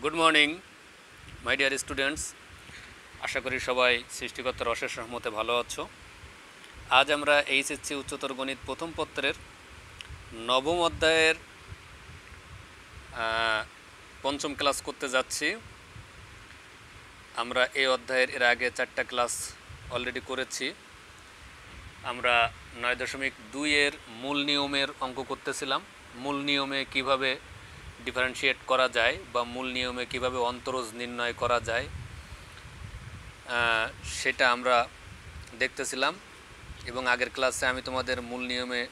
Good morning my dear students. আশা করি সবাই সৃষ্টিকর্তার অশেষ রহমতে ভালো আছো। আজ আমরা এইচএসসি উচ্চতর গণিত প্রথম পত্রের নবম অধ্যায়ের পঞ্চম ক্লাস করতে যাচ্ছি। আমরা এই অধ্যায়ের এর আগে 4টা ক্লাস অলরেডি করেছি। আমরা 9.2 মূল নিয়মের অঙ্ক করতেছিলাম। মূল নিয়মে কিভাবে ডিফারেন্সিয়েট করা যায় বা মূল নিয়মে কিভাবে অন্তরজ নির্ণয় করা যায় সেটা আমরা দেখতেছিলাম, এবং আগের ক্লাসে আমি তোমাদের মূল নিয়মে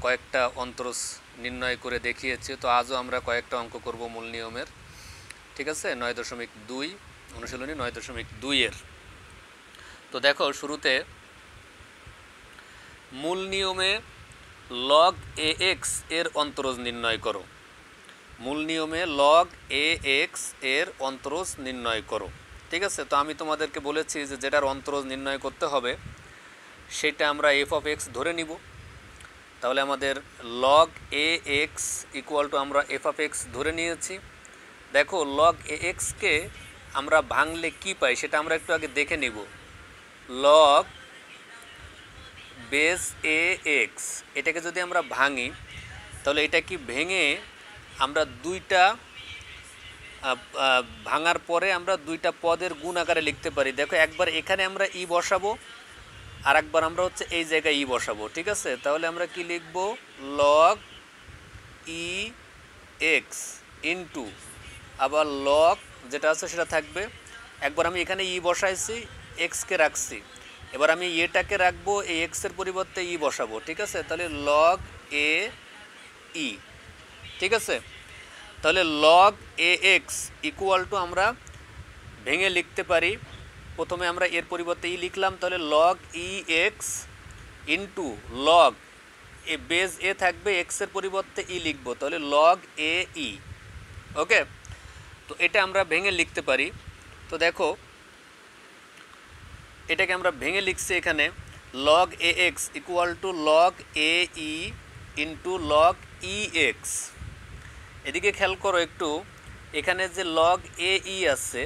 কয়েকটা অন্তরজ নির্ণয় করে দেখিয়েছি। তো আজও আমরা কয়েকটা অঙ্ক করব মূল নিয়মের, ঠিক আছে। 9.2 অনুশীলনী 9.2 তো দেখো, শুরুতে মূল নিয়মে লগ এ এক্স এর অন্তরজ নির্ণয় করো। মূল নিয়মে লগ এ এক্স এর অন্তরজ নির্ণয় করো, ঠিক আছে। তো আমি তোমাদেরকে বলেছি যে যেটার অন্তরজ নির্ণয় করতে হবে সেটা আমরা এফ অফ এক্স ধরে নিব। তাহলে আমাদের log A x equal to আমরা এফ অফ এক্স ধরে নিয়েছি। দেখো, লগ এ এক্সকে আমরা ভাঙলে কি পাই সেটা আমরা একটু আগে দেখে নিব। লগ বেস এ এক্স, এটাকে যদি আমরা ভাঙি তাহলে এটা কি ভেঙে আমরা দুইটা ভাঙার পরে আমরা দুইটা পদের গুণ আকারে লিখতে পারি। দেখো, একবার এখানে আমরা ই বসাবো আর একবার আমরা হচ্ছে এই জায়গায় ই বসাবো, ঠিক আছে। তাহলে আমরা কি লিখব, লগ ই এক্স ইন্টু আবার লগ যেটা আছে সেটা থাকবে। একবার আমি এখানে ই বসাইছি, এক্সকে রাখছি, এবার আমি এটাকে রাখবো, এই এক্সের পরিবর্তে ই বসাবো, ঠিক আছে। তাহলে লগ এ ই, ঠিক আছে। তাহলে log A x equal to আমরা ভেঙে লিখতে পারি, প্রথমে আমরা এর পরিবর্তে ই লিখলাম, তাহলে লগ ই এক্স ইন্টু লগ এ বেস এ থাকবে, এক্সের পরিবর্তে ই লিখবো, তাহলে লগ এ ই। ওকে, তো এটা আমরা ভেঙে লিখতে পারি। তো দেখো, এটাকে আমরা ভেঙে লিখছি এখানে log A x equal to log a E into log E x. এদিকে খেয়াল করো একটু, এখানে যে লগ এ ই আছে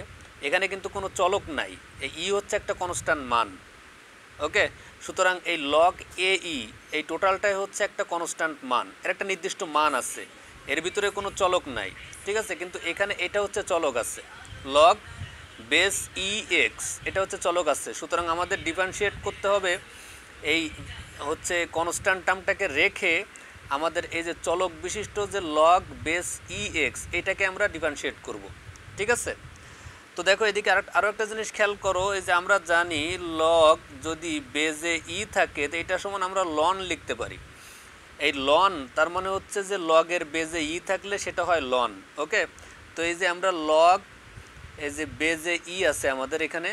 এখানে কিন্তু কোনো চলক নাই, এই ই হচ্ছে একটা কনস্ট্যান্ট মান। ওকে, সুতরাং এই লগ এ ই এই টোটালটাই হচ্ছে একটা কনস্ট্যান্ট মান, এর একটা নির্দিষ্ট মান আছে, এর ভিতরে কোনো চলক নাই, ঠিক আছে। কিন্তু এখানে এটা হচ্ছে চলক আছে, লগ বেস ই এক্স এটা হচ্ছে চলক আছে। সুতরাং আমাদের ডিফারেন্সিয়েট করতে হবে এই হচ্ছে কনস্ট্যান্ট টার্মটাকে রেখে আমাদের এই যে চলক বিশিষ্ট যে লগ বেস ই এক্স এটাকে আমরা ডিফারেন্সিয়েট করব, ঠিক আছে। তো দেখো, এদিকে আরও একটা জিনিস খেয়াল করো, এই যে আমরা জানি লগ যদি বেজে ই থাকে তো এটা সমান আমরা লন লিখতে পারি। এই লন তার মানে হচ্ছে যে লগের বেজে ই থাকলে সেটা হয় লন। ওকে, তো এই যে আমরা লগ এই যে বেজে ই আছে আমাদের এখানে,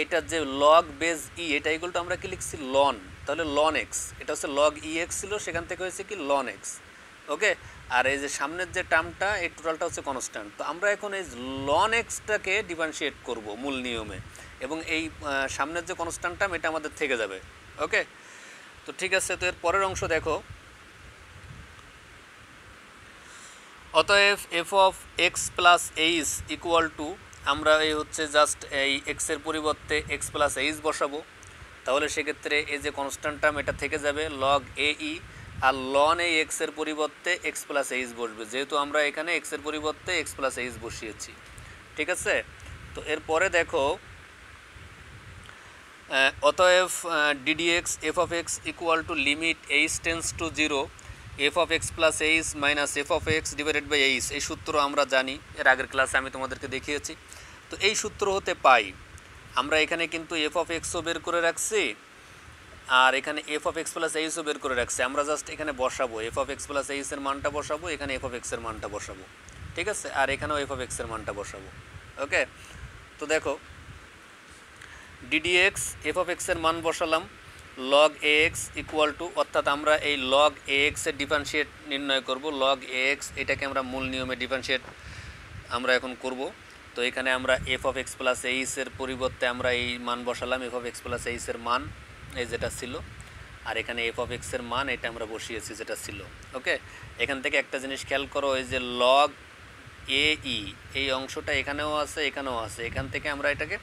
এটা যে লগ বেজ ই এটা ইকুয়াল টু আমরা কি লিখছি, লন। তাহলে লন এক্স, এটা হচ্ছে লগ ই এক্স ছিল, সেখান থেকে হয়েছে কি লন এক্স। ওকে, আর এই যে সামনের যে টার্মটা এই টোটালটা হচ্ছে কনস্ট্যান্ট। তো আমরা এখন এই লন এক্সটাকে ডিফারেন্সিয়েট করব মূল নিয়মে, এবং এই সামনের যে কনস্ট্যান্ট টার্ম এটা আমাদের থেকে যাবে। ওকে, তো ঠিক আছে। তো এর পরের অংশ দেখো, অতএব F of x plus H equal to আমরা এই হচ্ছে জাস্ট এই এক্সের পরিবর্তে এক্স প্লাস এইচ বসাবো। তাহলে সেক্ষেত্রে এই যে কনস্ট্যান্ট টার্ম এটা থেকে যাবে log a E, R loan এই এক্সের পরিবর্তে এক্স প্লাস এইচ বসবে, যেহেতু আমরা এখানে এক্সের পরিবর্তে এক্স প্লাস এইচ বসিয়েছি, ঠিক আছে। তো এরপরে দেখো, অতএব d d x f of x equal to limit H tends to 0 f of x plus H minus f of x divided by h. এই সূত্র আমরা জানি, এর আগের ক্লাসে আমি তোমাদেরকে দেখিয়েছি। তো এই সূত্র হতে পাই আমরা এখানে কিন্তু এফ অফ এক্সও বের করে রাখছি, আর এখানে F of x plus HO বের করে রাখছি। আমরা জাস্ট এখানে বসাবো এফ অফ এক্স প্লাস এইচের মানটা বসাবো, এখানে এফ অফ এক্সের মানটা বসাবো, ঠিক আছে। আর এখানেও এফ অফ এক্সের মানটা বসাবো। ওকে, তো দেখো, ডিডিএক্স এফ অফ এক্সের মান বসালাম, log A x equal to, অর্থাৎ আমরা এই লগ এ এক্সের ডিফারেন্সিয়েট নির্ণয় করব। লগ এ এক্স এটাকে আমরা মূল নিয়মে ডিফারেন্সিয়েট আমরা এখন করব। তো এখানে আমরা এফ অফ এক্স প্লাস এইচের পরিবর্তে আমরা এই মান বসালাম, এফ অফ এক্স প্লাস এইচের মান এই যেটা ছিল, আর এখানে এফ অফ এক্সের মান এটা আমরা বসিয়েছি যেটা ছিল। ওকে, এখান থেকে একটা জিনিস খেয়াল করো, এই যে লগ এ ই, এই অংশটা এখানেও আছে এখানেও আছে, এখান থেকে আমরা এটাকে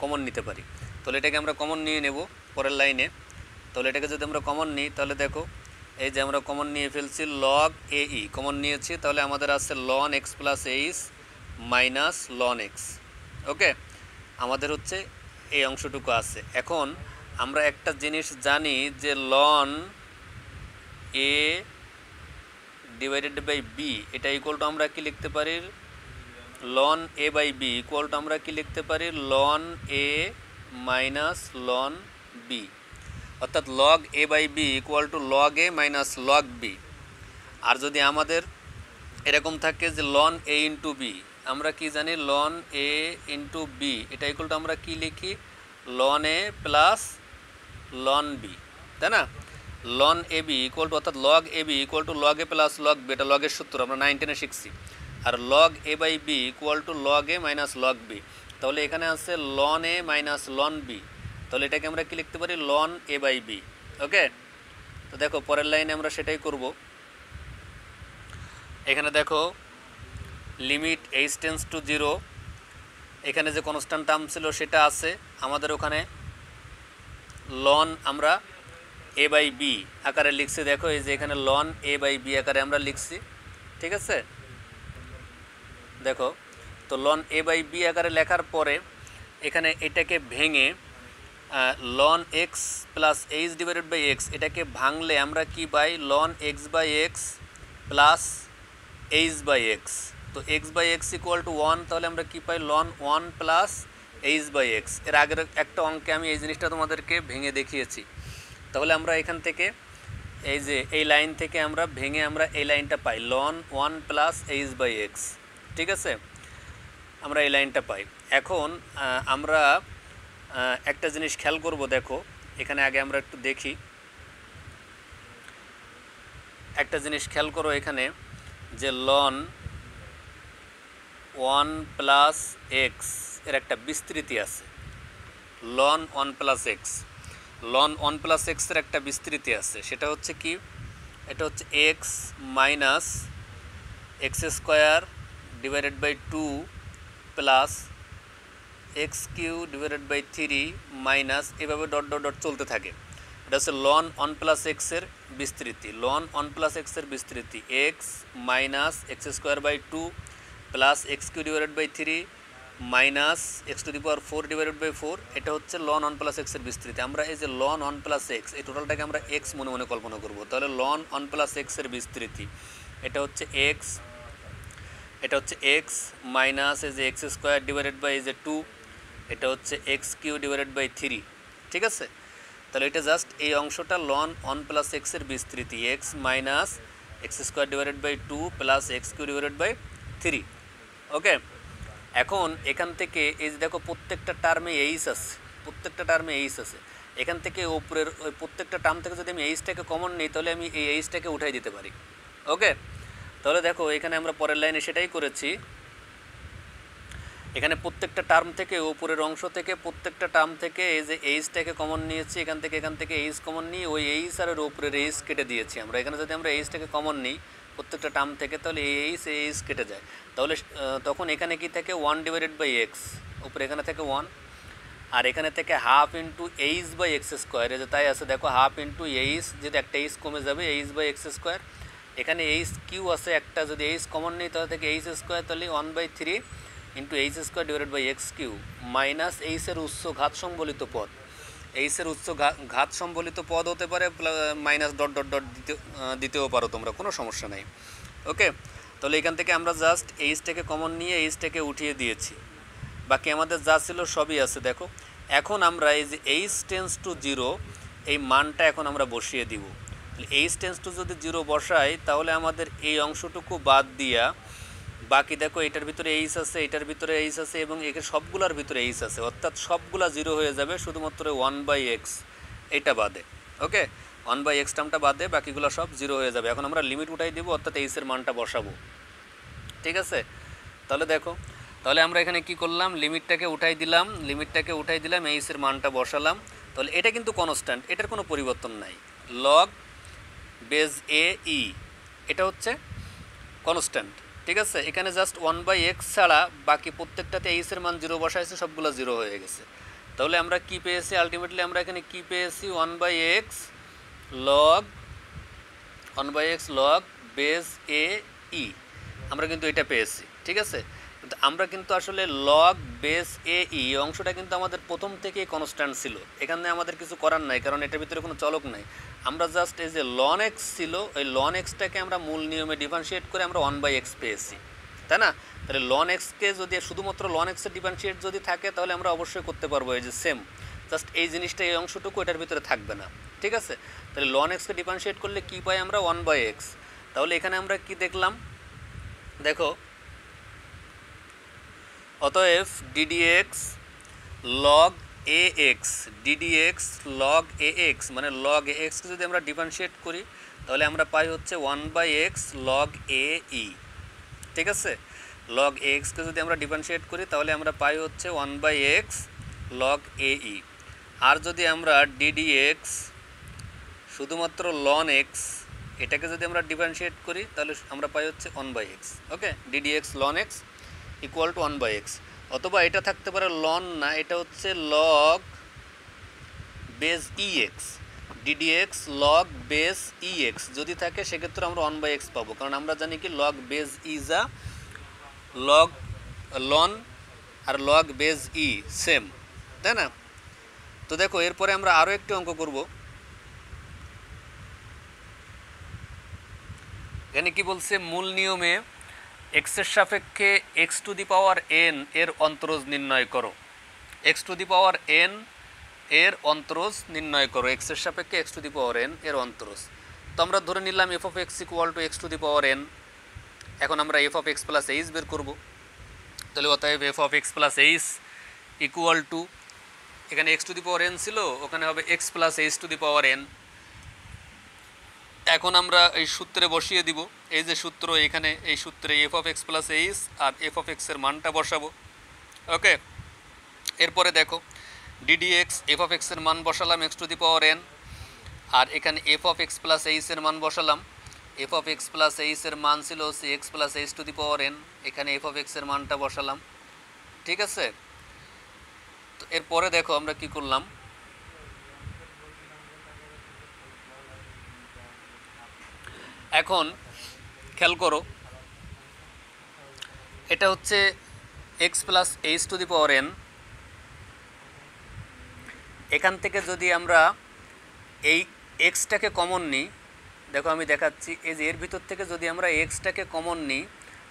কমন নিতে পারি। তাহলে এটাকে আমরা কমন নিয়ে নেব পরের লাইনে। তাহলে এটাকে যদি আমরা কমন নিই তাহলে দেখো এই যে আমরা কমন নিয়ে ফেলছি লগ এ ই কমন নিয়েছি, তাহলে আমাদের আছে ln X plus H minus ln X. Okay, আমাদের হচ্ছে এই অংশটুকু আছে। এখন আমরা একটা জিনিস জানি যে ln A divided by B এটা ইকুয়াল টু আমরা কি লিখতে পারি, ln A by B equal to আমরা কি লিখতে পারি, ln A minus ln B, অর্থাৎ log A by B equal to log A minus log B. আর যদি আমাদের এরকম থাকে যে লন এ ইন্টু বি, আমরা কি জানি লন এ ইন্টু বি এটা ইকুয়াল টু আমরা কি লিখি, ln A plus ln B, তাই না? Ln A B equal to অর্থাৎ log A B equal to log A plus log B, এটা লগের সূত্র আমরা 9-10 শিখছি। আর log A by B equal to log A minus log B, তাহলে এখানে আছে ln A minus ln B, তাহলে এটাকে আমরা কি লিখতে পারি, ln A by B. Okay, তো দেখো পরের লাইনে আমরা সেটাই করব। এখানে দেখো লিমিট এইচ টেন্স টু 0, এখানে যে কনস্ট্যান্ট টার্ম ছিল সেটা আছে আমাদের ওখানে, লন আমরা এ বাই বি আকারে লিখছি, দেখো এই যে এখানে লন এ বাই বি আকারে আমরা লিখছি, ঠিক আছে? দেখো তো লন এ বাই বি আকারে লেখার পরে এখানে এটাকে ভেঙে ln X plus H divided by X, এটাকে ভাঙলে আমরা কি পাই, ln X by x plus H by X. তো X by x equal to 1, তাহলে আমরা কি পাই, ln 1 plus H by X. এর আগের একটা অঙ্কে আমি এই জিনিসটা তোমাদেরকে ভেঙে দেখিয়েছি। তাহলে আমরা এখান থেকে এই যে এই লাইন থেকে আমরা ভেঙে আমরা এই লাইনটা পাই, ln 1 plus H by x, ঠিক আছে? আমরা এই লাইনটা পাই। এখন আমরা একটা জিনিস খেয়াল করব, দেখো এখানে আগে আমরা একটু দেখি, একটা জিনিস খেয়াল করো এখানে যে লন 1 প্লাস এক্স এর একটা বিস্তৃতি আছে, লন 1 প্লাস এক্স, লন 1 প্লাস এক্সের একটা বিস্তৃতি আছে, সেটা হচ্ছে কি, এটা হচ্ছে x minus x square divided by 2 plus x cube divided by 3 minus এভাবে ডট ডট ডট চলতে থাকে। এটা হচ্ছে লন 1 প্লাস এক্সের বিস্তৃতি, লন 1 প্লাস এক্সের বিস্তৃতি x minus x square by 2 plus x cube divided by 3 minus x to the power 4 divided by 4, এটা হচ্ছে লন 1 প্লাস এক্সের বিস্তৃতি। আমরা এই যে লন 1 প্লাস এক্স এই টোটালটাকে আমরা এক্স মনে মনে কল্পনা করব, তাহলে লন 1 প্লাস এক্সের বিস্তৃতি এটা হচ্ছে এক্স, এটা হচ্ছে এক্স মাইনাস এই যে এক্স স্কোয়ার ডিভাইডেড বাই এই যে 2, এটা হচ্ছে এক্স কিউ ডিভাইডেড বাই 3, ঠিক আছে? তাহলে এটা জাস্ট এই অংশটা লন 1 প্লাস এক্সের বিস্তৃতি x minus x square divided by 2 plus x cube divided by 3। Okay, এখন এখান থেকে এই যে দেখো প্রত্যেকটা টার্মে এইচ আছে, প্রত্যেকটা টার্মে এইচ আছে, এখান থেকে উপরের ওই প্রত্যেকটা টার্ম থেকে যদি আমি এইচটাকে কমন নিই তাহলে আমি এই এইচটাকে উঠাই দিতে পারি। ওকে, তাহলে দেখো এখানে আমরা পরের লাইনে সেটাই করেছি, এখানে প্রত্যেকটা টার্ম থেকে উপরের অংশ থেকে প্রত্যেকটা টার্ম থেকে এই যে এইচটাকে কমন নিয়েছি, এখান থেকে এইচ কমন নিয়ে ওই এইচ আর এর উপরের এইচ কেটে দিয়েছি আমরা। এখানে যদি আমরা এইচটাকে কমন নিই প্রত্যেকটা টার্ম থেকে তাহলে এইচ কেটে যায়, তাহলে তখন এখানে কি থাকে 1 ডিভাইডেড বাই এক্স, উপরে এখানে থেকে 1, আর এখানে থেকে half into h by x square, এই যে তাই আছে দেখো হাফ ইন্টু এইচ, যদি একটা এইচ কমে যাবে এইচ বাই এক্স স্কোয়ার, এখানে এইচ কিউ আছে একটা, যদি এইচ কমন নিই তাহলে থেকে এইচ স্কোয়ার, তাহলে 1/3 into H square divided by X Q minus এইচের উচ্চ ঘাত সম্বলিত পদ, এইচের উচ্চ ঘাত সম্বলিত পদ হতে পারে, মাইনাস ডট ডট ডট দিতেও পারো তোমরা, কোনো সমস্যা নাই। ওকে, তাহলে এখান থেকে আমরা জাস্ট এইচটাকে কমন নিয়ে এইচটাকে উঠিয়ে দিয়েছি, বাকি আমাদের যা ছিল সবই আছে। দেখো এখন আমরা এই যে এইচ টেন্স টু 0 এই মানটা এখন আমরা বসিয়ে দিব, এইচ টেন্স টু যদি 0 বসাই তাহলে আমাদের এই অংশটুকু বাদ দিয়া বাকি দেখো এটার ভিতরে এইচ আছে, এটার ভিতরে এইচ আছে এবং এখানে সবগুলোর ভিতরে এইচ আছে, অর্থাৎ সবগুলা 0 হয়ে যাবে, শুধুমাত্র 1/x এটা বাদে। ওকে, 1/x টার্মটা বাদে বাকিগুলো সব 0 হয়ে যাবে। এখন আমরা লিমিট উঠাই দিব, অর্থাৎ এইচের মানটা বসাবো, ঠিক আছে? তাহলে দেখো, তাহলে আমরা এখানে কি করলাম, লিমিটটাকে উঠাই দিলাম, এইচের মানটা বসালাম, তাহলে এটা কিন্তু কনস্ট্যান্ট, এটার কোনো পরিবর্তন নাই, লগ বেজ এ ই এটা হচ্ছে কনস্ট্যান্ট, ঠিক আছে, এখানে জাস্ট 1/x ছাড়া বাকি প্রত্যেকটাতে এইচ এর মান 0 বসাইছে, সবগুলো 0 হয়ে গেছে। তাহলে আমরা কি পেয়েছি আলটিমেটলি, আমরা এখানে কি পেয়েছি 1/x log বেস এ ই, আমরা কিন্তু এটা পেয়েছি। ঠিক আছে, কিন্তু আমরা কিন্তু আসলে লগ বেস এ ই অংশটা কিন্তু আমাদের প্রথম থেকেই কনস্ট্যান্ট ছিল, এখানে আমাদের কিছু করার নাই, কারণ এটার ভিতরে কোনো চলক নাই। আমরা জাস্ট এই যে লন এক্স ছিল, ওই লন এক্সটাকে আমরা মূল নিয়মে ডিফারেন্সিয়েট করে আমরা 1/x পেয়েছি, তাই না? তাহলে লন এক্সকে যদি শুধুমাত্র লন এক্সের ডিফারেন্সিয়েট যদি থাকে তাহলে আমরা অবশ্যই করতে পারবো এই যে সেম, জাস্ট এই জিনিসটা এই অংশটুকু এটার ভিতরে থাকবে না। ঠিক আছে, তাহলে লন এক্সকে ডিফারেন্সিয়েট করলে কী পাই আমরা 1/x। তাহলে এখানে আমরা কি দেখলাম, দেখো অতএব ddx log ax log ax মানে log ax কে যদি আমরা ডিফারেন্সিয়েট করি তাহলে আমরা পাই হচ্ছে 1/x log ae। ঠিক আছে, log ax কে যদি আমরা ডিফারেন্সিয়েট করি তাহলে আমরা পাই হচ্ছে 1/x log ae। আর যদি আমরা ddx শুধুমাত্র ln x এটাকে যদি আমরা ডিফারেন্সিয়েট করি তাহলে আমরা পাই হচ্ছে 1/x। Okay, ddx ln x equal to 1/x, অথবা এটা থাকতে পারে লন না, এটা হচ্ছে log base ex, ddx log base ex যদি থাকে সেক্ষেত্রে আমরা 1/x পাবো, কারণ আমরা জানি কি লগ বেস ই যা লগ লন আর লগ বেস ই সেম, তাই না? তো দেখো এরপরে আমরা আরও একটি অঙ্ক করব। এখানে কি বলছে, মূল নিয়মে এক্সের সাপেক্ষে X to the power N এর অন্তরজ নির্ণয় করো, X to the power N এর অন্তরজ নির্ণয় করো, এক্সের সাপেক্ষে X to the power N এর অন্তরজ। তো আমরা ধরে নিলাম F of x equal to X to the power N. এখন আমরা F of x plus H বের করবো। তাহলে অতএব F of x plus H equal to, এখানে x to the power N ছিল, ওখানে হবে x plus H to the power N. এখন আমরা এই সূত্রে বসিয়ে দিব, এই যে সূত্র, এখানে এই সূত্রে f of x plus h আর এফ অফ এক্সের মানটা বসাবো। ওকে, এরপরে দেখো ddx এফ অফ এক্সের মান বসালাম X to the power N, আর এখানে এফ অফ এক্স প্লাস এইচের মান বসালাম। এফ অফ এক্স প্লাস এইচের মান ছিল হচ্ছে X plus H to the power N, এখানে এফ অফ এক্সের মানটা বসালাম। ঠিক আছে, তো এরপরে দেখো আমরা কি করলাম, এখন খেয়াল করো, এটা হচ্ছে X plus H to the power N. এখান থেকে যদি আমরা এই এক্সটাকে কমন নিই, দেখো আমি দেখাচ্ছি, এই যে এর ভিতর থেকে যদি আমরা এক্সটাকে কমন নিই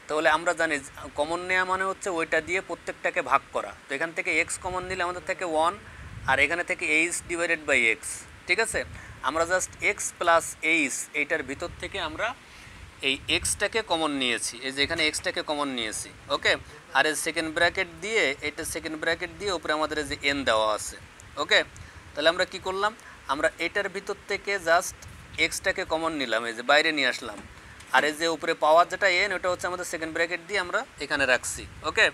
তাহলে আমরা জানি কমন নেওয়া মানে হচ্ছে ওইটা দিয়ে প্রত্যেকটাকে ভাগ করা। তো এখান থেকে এক্স কমন নিলে আমাদের থেকে 1, আর এখানে থেকে এইচ ডিভাইডেড বাই এক্স। ঠিক আছে, আমরা জাস্ট এক্স প্লাস এইচ এইটার ভিতর থেকে আমরা এই এক্সটাকে কমন নিয়েছি, এই যে এখানে এক্সটাকে কমন নিয়েছি। ওকে, আর এই সেকেন্ড ব্র্যাকেট দিয়ে, এটা সেকেন্ড ব্র্যাকেট দিয়ে উপরে আমাদের এই যে এন দেওয়া আছে। ওকে, তাহলে আমরা কি করলাম, আমরা এটার ভিতর থেকে জাস্ট এক্সটাকে কমন নিলাম, এই যে বাইরে নিয়ে আসলাম, আর এই যে উপরে পাওয়ার যেটা এন ওটা হচ্ছে আমাদের সেকেন্ড ব্র্যাকেট দিয়ে আমরা এখানে রাখছি। ওকে,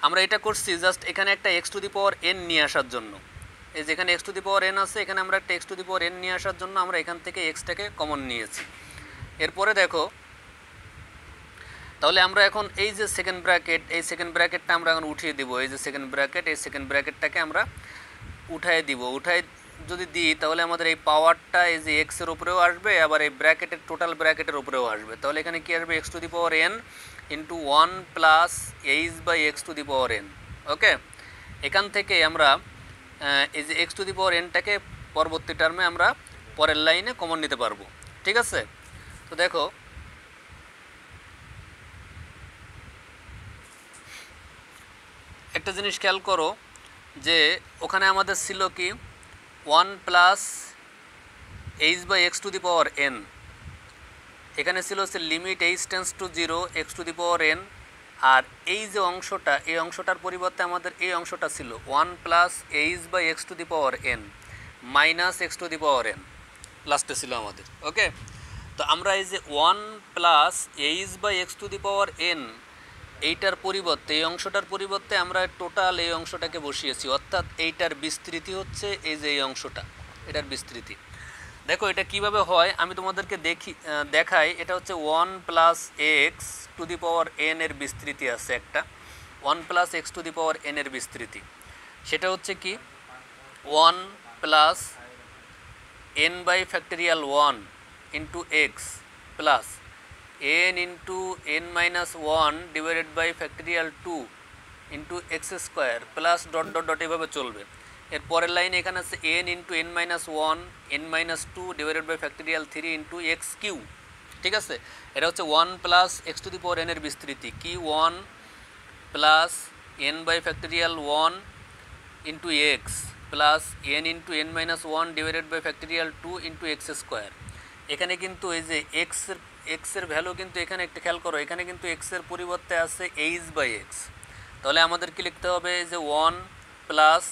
আমরা এটা করছি জাস্ট এখানে একটা x to the power N নিয়ে আসার জন্য, এই যেখানে x to the power N আছে এখানে আমরা একটা x to the power N নিয়ে আসার জন্য আমরা এখান থেকে এক্সটাকে কমন নিয়েছি। এরপরে দেখো, তাহলে আমরা এখন এই যে সেকেন্ড ব্র্যাকেট, এই সেকেন্ড ব্র্যাকেটটা আমরা এখন উঠিয়ে দিব, এই যে সেকেন্ড ব্র্যাকেট, এই সেকেন্ড ব্র্যাকেটটাকে আমরা উঠায় দিব। উঠায় যদি দিই তাহলে আমাদের এই পাওয়ারটা এই যে এক্সের উপরেও আসবে, আবার এই ব্র্যাকেটের টোটাল ব্র্যাকেটের উপরেও আসবে। তাহলে এখানে কী আসবে, X to the power N into 1 plus H by x to the power N. Okay, এখান থেকে আমরা এই যে এক্স টু দি পাওয়ার এনটাকে পরবর্তী টার্মে আমরা পরের লাইনে কমন নিতে পারবো। ঠিক আছে, তো দেখো একটা জিনিস খেয়াল করো যে ওখানে আমাদের ছিল কি 1 plus H by x to the power N, এখানে ছিল হচ্ছে limit H tends to 0 x to the power N, আর এই যে অংশটা, এই অংশটার পরিবর্তে আমাদের এই অংশটা ছিল 1 plus H by x to the power n minus x to the power n লাস্টে ছিল আমাদের। ওকে, তো আমরা এই যে 1 plus H by x to the power n এইটার পরিবর্তে, এই অংশটার পরিবর্তে আমরা টোটাল এই অংশটাকে বসিয়েছি, অর্থাৎ এইটার বিস্তৃতি হচ্ছে এই যে এই অংশটা, এটার বিস্তৃতি। দেখো এটা কিভাবে হয় আমি তোমাদেরকে দেখাই। এটা হচ্ছে 1 plus x to the power N এর বিস্তৃতি আছে একটা, 1 plus x to the power N এর বিস্তৃতি। সেটা হচ্ছে কি 1 plus n by factorial 1 into x plus N into N minus 1 divided by factorial 2 into x square plus dot dot dot এভাবে চলবে। এর পরের লাইনে এখানে আছে n into N minus 1 n minus 2 divided by factorial 3 into x q. ঠিক আছে, এটা হচ্ছে 1 plus x to the power N এর বিস্তৃতি কি 1 plus n by factorial 1 into x plus N into N minus 1 divided by factorial 2 into x square. এখানে কিন্তু এই যে এক্সের ভ্যালু কিন্তু এখানে একটা খেয়াল করো, এখানে কিন্তু এক্সের পরিবর্তে আছে এইচ বাই এক্স। তাহলে আমাদের কি লিখতে হবে যে 1 plus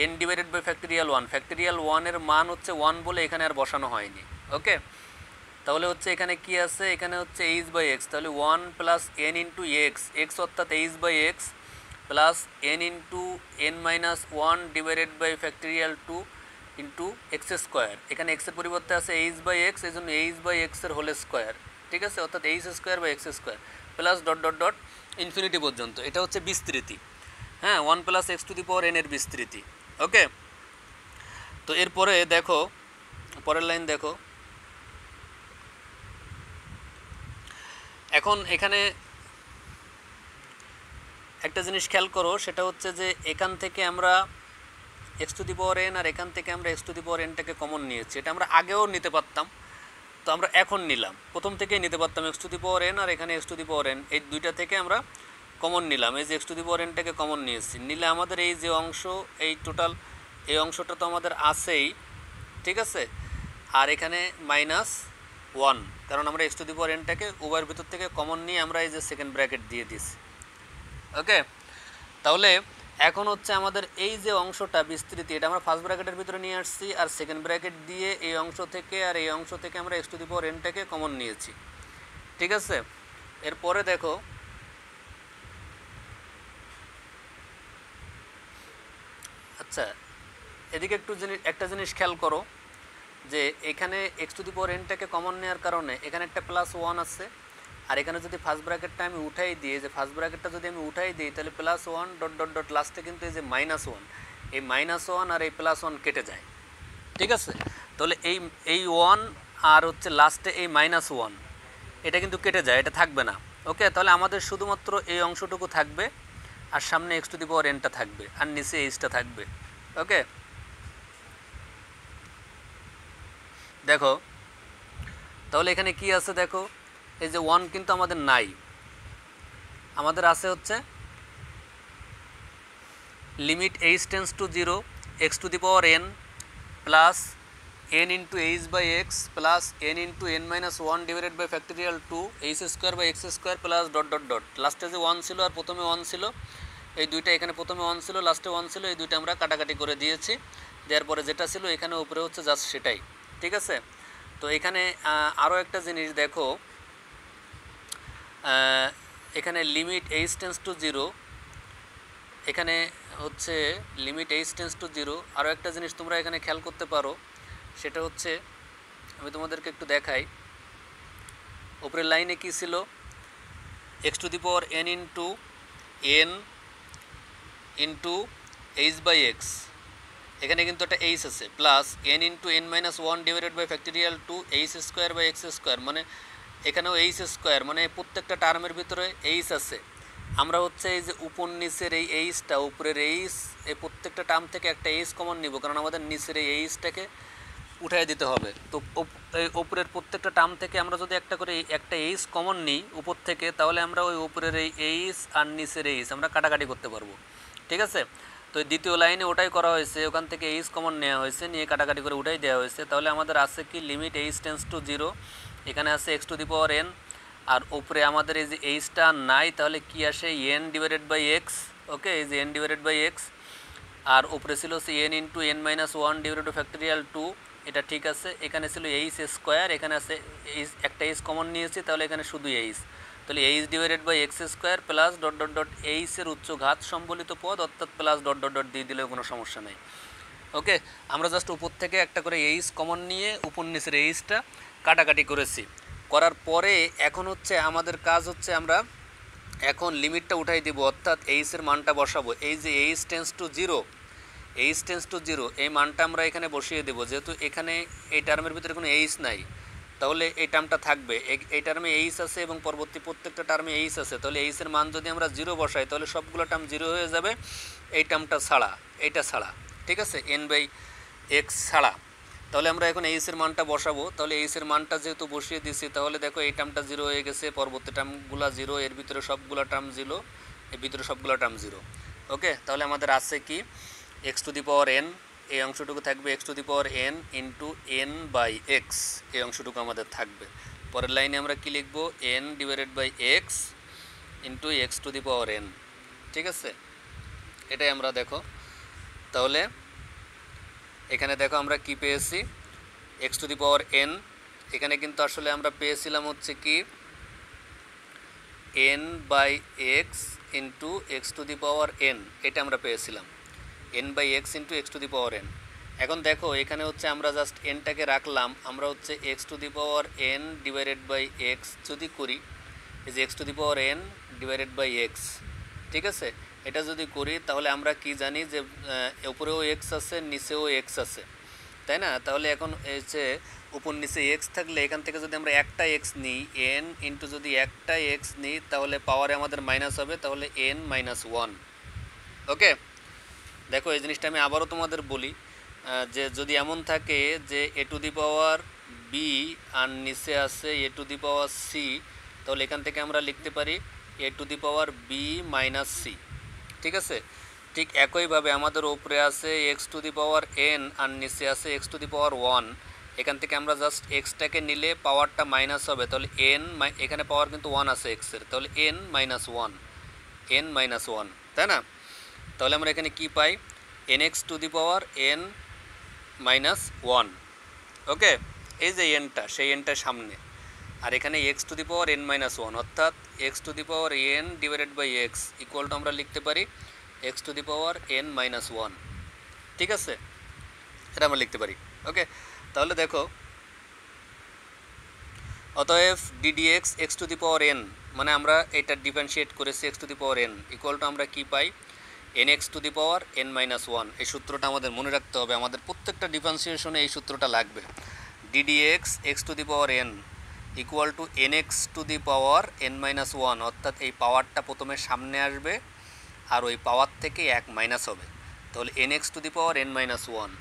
n divided by factorial 1, factorial 1 এর মান হচ্ছে 1 বলে এখানে আর বসানো হয়নি। ওকে, তাহলে হচ্ছে এখানে কি আছে, এখানে হচ্ছে এইচ বাই এক্স। তাহলে 1 plus N into X, X অর্থাৎ H by x plus N into N minus 1 divided by factorial 2 into x square. এখানে এক্সের পরিবর্তে আছে এইচ বাই এক্স, এই জন্য এইচ বাই এক্সের হোল স্কোয়ার। ঠিক আছে, অর্থাৎ H square by x square plus dot dot dot infinity পর্যন্ত। এটা হচ্ছে বিস্তৃতি, হ্যাঁ, 1 plus x to the power N এর বিস্তৃতি। ওকে, তো এরপরে দেখো পরের লাইন দেখো। এখন এখানে একটা জিনিস খেয়াল করো, সেটা হচ্ছে যে এখান থেকে আমরা x to the power N আর এখান থেকে আমরা এক্স টু দি পাওয়ার এনটাকে কমন নিয়েছি। এটা আমরা আগেও নিতে পারতাম, তো আমরা এখন নিলাম। প্রথম থেকেই নিতে পারতাম X to the power N আর এখানে x to the power N, এই দুইটা থেকে আমরা কমন নিলাম। এই যে এক্স টু দি পাওয়ার এনটাকে কমন নিয়েছি, নিলে আমাদের এই যে অংশ, এই টোটাল এই অংশটা তো আমাদের আছেই। ঠিক আছে, আর এখানে মাইনাস 1, কারণ আমরা এক্স টু দি পাওয়ার এনটাকে উভয়ের ভিতর থেকে কমন নিয়ে আমরা এই যে সেকেন্ড ব্র্যাকেট দিয়ে দিছি। ওকে, তাহলে এখন হচ্ছে আমাদের এই যে অংশটা বিস্তৃতি, এটা আমরা ফার্স্ট ব্র্যাকেটের ভিতরে নিয়ে আসছি, আর সেকেন্ড ব্র্যাকেট দিয়ে এই অংশ থেকে আর এই অংশ থেকে আমরা এক্স টু দি পাওয়ার এনটাকে কমন নিয়েছি। ঠিক আছে, এরপরে দেখো আচ্ছা, এদিকে একটা জিনিস খেয়াল করো যে এখানে এক্স টু দি পাওয়ার এনটাকে কমন নেওয়ার কারণে এখানে একটা প্লাস 1 আছে, আর এখানে যদি ফার্স্ট ব্র্যাকেটটা আমি উঠাই দিই, যে ফার্স্ট ব্র্যাকেটটা যদি আমি উঠাই দিই, তাহলে প্লাস 1 ডট ডট ডট লাস্টে কিন্তু এই যে মাইনাস 1, এই মাইনাস 1 আর এই প্লাস 1 কেটে যায়। ঠিক আছে, তাহলে এই 1 আর হচ্ছে লাস্টে এই মাইনাস 1, এটা কিন্তু কেটে যায়, এটা থাকবে না। ওকে, তাহলে আমাদের শুধুমাত্র এই অংশটুকু থাকবে, আর সামনে এক্স টু দি পাওয়ার এনটা থাকবে, আর নিচে এইচটা থাকবে। ওকে, দেখো তাহলে এখানে কি আছে দেখো, এই যে 1 কিন্তু আমাদের নাই, আমাদের আছে হচ্ছে limit H tends to 0 x to the power n plus N into h by x plus N into N minus 1 divided by factorial 2 h square by x square plus dot dot dot. লাস্টে যে 1 ছিল আর প্রথমে 1 ছিল, এই দুইটা এখানে প্রথমে 1 ছিল লাস্টে 1 ছিল, এই দুইটা আমরা কাটাকাটি করে দিয়েছি। দেওয়ার পরে যেটা ছিল এখানে উপরে হচ্ছে জাস্ট সেটাই। ঠিক আছে, তো এখানে আরও একটা জিনিস দেখো, এখানে লিমিট এইচ টেন্স টু 0, এখানে হচ্ছে লিমিট এইচ টেন্স টু 0। আরও একটা জিনিস তোমরা এখানে খেয়াল করতে পারো, সেটা হচ্ছে আমি তোমাদেরকে একটু দেখাই। উপরের লাইনে কি ছিল, x to the power N into h by x, এখানে কিন্তু একটা এইচ আছে, plus N into N minus 1 divided by factorial 2 h square by x square, মানে এখানেও এইচ স্কোয়ার, মানে প্রত্যেকটা টার্মের ভিতরে এইচ আছে। আমরা হচ্ছে এই যে উপর নিচের এই এইচটা, উপরের এইচ, এই প্রত্যেকটা টার্ম থেকে একটা এইচ কমন নিব, কারণ আমাদের নিচের এই এইচটাকে উঠাই দিতে হবে। তো এই উপরের প্রত্যেকটা টার্ম থেকে আমরা যদি একটা এইচ কমন নিই উপর থেকে, তাহলে আমরা ওই উপরের এই এইচ আর নিচের এইচ আমরা কাটাকাটি করতে পারবো। ঠিক আছে, তো দ্বিতীয় লাইনে ওটাই করা হয়েছে, ওখান থেকে এইচ কমন নেওয়া হয়েছে, নিয়ে কাটাকাটি করে উঠাই দেওয়া হয়েছে। তাহলে আমাদের আছে কি লিমিট এইচ টেন্স টু 0, এখানে আছে X to the power N, আর উপরে আমাদের এই যে এইচটা নাই, তাহলে কি আসে N divided by X. Okay, এই যে এন ডিভাইডেড বাই এক্স, আর উপরে ছিল হচ্ছে N into N minus 1 divided by factorial 2, এটা ঠিক আছে। এখানে ছিল এইচ স্কোয়ার, এখানে আছে এইচ, একটা এইচ কমন নিয়েছি, তাহলে এখানে শুধু এইচ, তাহলে H divided by x square plus dot dot dot এইচের উচ্চ ঘাত সম্বলিত পদ, অর্থাৎ প্লাস ডট ডট ডট দিয়ে দিলেও কোনো সমস্যা নেই। ওকে, আমরা জাস্ট উপর থেকে একটা করে এইচ কমন নিয়ে উপর নিচের এইচটা কাটাকাটি করেছি, করার পরে এখন হচ্ছে আমাদের কাজ হচ্ছে আমরা এখন লিমিটটা উঠাই দিব, অর্থাৎ এইচের মানটা বসাবো। এই যে H tends two zero, H tends two zero এই মানটা আমরা এখানে বসিয়ে দেবো। যেহেতু এখানে এই টার্মের ভিতরে কোনো এইচ নাই, তাহলে এই টার্মটা থাকবে। এই টার্মে এইচ আছে এবং পরবর্তী প্রত্যেকটা টার্মে এইচ আছে, তাহলে এইচের মান যদি আমরা জিরো বসাই তাহলে সবগুলো টার্ম জিরো হয়ে যাবে, এই টার্মটা ছাড়া, এইটা ছাড়া, ঠিক আছে, এন বাই এক্স ছাড়া। তাহলে আমরা এখন এইচের মানটা বসাবো। তাহলে এইচের মানটা যেহেতু বসিয়ে দিছি, তাহলে দেখো এই টার্মটা জিরো হয়ে গেছে, পরবর্তী টার্মগুলো জিরো, এর ভিতরে সবগুলো টার্ম জিরো, এর ভিতরে সবগুলো টার্ম জিরো। ওকে, তাহলে আমাদের আছে কি x to the power N, এই অংশটুকু থাকবে x to the power N into n by x, এই অংশটুকু আমাদের থাকবে। পরের লাইনে আমরা কি লিখব, n divided by x into x to the power n, ঠিক আছে, এটাই আমরা দেখো। তাহলে এখানে দেখো আমরা কি পেয়েছি, x to the power N, এখানে কিন্তু আসলে আমরা পেয়েছিলাম হচ্ছে কি n by x into x to the power n, এটা আমরা পেয়েছিলাম n by x into x to the power N. এখন দেখো এখানে হচ্ছে আমরা জাস্ট এনটাকে রাখলাম, আমরা হচ্ছে x to the power n divided by x যদি করি, এই যে x to the power n divided by x, ঠিক আছে, এটা যদি করি তাহলে আমরা কি জানি যে উপরেও এক্স আছে নিচেও এক্স আছে, তাই না? তাহলে এখন এই যে উপর নিচে এক্স থাকলে এখান থেকে যদি আমরা একটা এক্স নিই, এন ইন্টু যদি একটা এক্স নিই তাহলে পাওয়ারে আমাদের মাইনাস হবে, তাহলে এন মাইনাস ওয়ান। ওকে, দেখো এই জিনিসটা আমি আবারও তোমাদের বলি, যে যদি এমন থাকে যে এ টু দি পাওয়ার বি আর নিচে আছে এ টু দি পাওয়ার সি, তাহলে এখান থেকে আমরা লিখতে পারি A to the power B minus C, ঠিক আছে। ঠিক একইভাবে আমাদের উপরে আছে X to the power N আর নিচে আছে X to the power one, এখান থেকে আমরা জাস্ট এক্সটাকে নিলে পাওয়ারটা মাইনাস হবে, তাহলে এন, এখানে পাওয়ার কিন্তু ওয়ান আছে এক্সের, তাহলে n minus one, n minus one, তাই না? তাহলে আমরা এখানে কি পাই, n x to the power n minus one. Okay, এই যে এনটা সেই এনটার সামনে, আর এখানে x to the power n minus one, অর্থাৎ x to the power n divided by x equal to আমরা লিখতে পারি x to the power n minus one, ঠিক আছে, এটা আমরা লিখতে পারি। ওকে, তাহলে দেখো অতএব d d x x to the power n, মানে আমরা এটা ডিফারেন্সিয়েট করেছি x to the power n equal to আমরা কি পাই, n x to the power n minus one. এই সূত্রটা আমাদের মনে রাখতে হবে, আমাদের প্রত্যেকটা ডিফারেন্সিয়েশনে এই সূত্রটা লাগবে। Ddx x to the power n equal two N x to the power n minus one, অর্থাৎ এই পাওয়ারটা প্রথমে সামনে আসবে আর ওই পাওয়ার থেকে এক মাইনাস হবে, তাহলে n x to the power n minus one.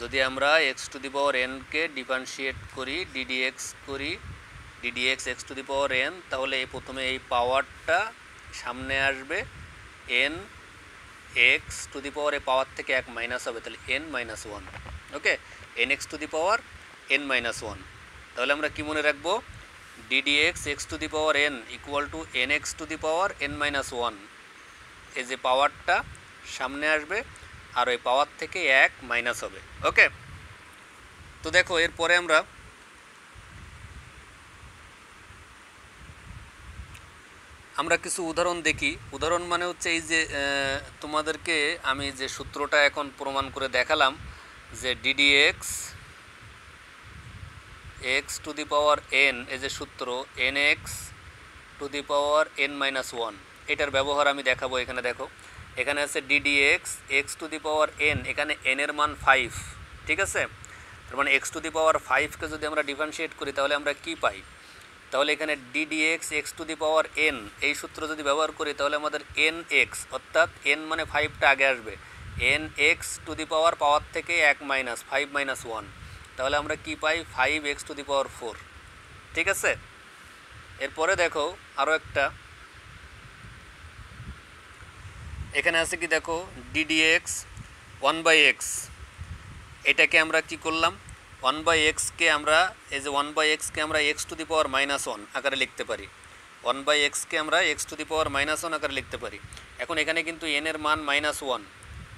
যদি আমরা এক্স টু দি পাওয়ার এনকে ডিফারেন্সিয়েট করি, ডিডিএক্স করি, d d x x to the power n, তাহলে এই প্রথমে এই পাওয়ারটা সামনে আসবে, n x to the power এই পাওয়ার থেকে এক মাইনাস হবে, তাহলে n minus one. Okay, n x to the power n minus one, তাহলে আমরা কি মনে রাখবো, d d x x to the power n equal two N x to the power n minus one, এই যে পাওয়ারটা সামনে আসবে আর ওই পাওয়ার থেকে এক মাইনাস হবে। ওকে, তো দেখো এরপরে আমরা কিছু উদাহরণ দেখি। উদাহরণ মানে হচ্ছে এই যে তোমাদেরকে আমি যে সূত্রটা এখন প্রমাণ করে দেখালাম, যে ddx x to the power N, এই যে সূত্র N x to the power n minus one, এটার ব্যবহার আমি দেখাবো। এখানে দেখো, এখানে আছে ddx x to the power N, এখানে এন এর মান 5, ঠিক আছে, তার মানে এক্স টু দি পাওয়ার 5কে যদি আমরা ডিফারেন্সিয়েট করি তাহলে আমরা কি পাই, তাহলে এখানে ddx x to the power N, এই সূত্র যদি ব্যবহার করি তাহলে আমাদের এন এক্স, অর্থাৎ এন মানে 5টা আগে আসবে, এন এক্স টু দি পাওয়ার পাওয়ার থেকে এক মাইনাস 5 মাইনাস ওয়ান, তাহলে আমরা কি পাই 5x টু দি পাওয়ার 4, ঠিক আছে। এরপরে দেখো আরও একটা, এখানে আছে কি দেখো ডিডিএক্স 1/x, এটাকে আমরা কি করলাম, 1/x-কে আমরা এই যে 1/x-কে আমরা x to the power minus one আকারে লিখতে পারি, 1/x-কে আমরা x to the power minus one আকারে লিখতে পারি। এখন এখানে কিন্তু এন এর মান মাইনাস ওয়ান,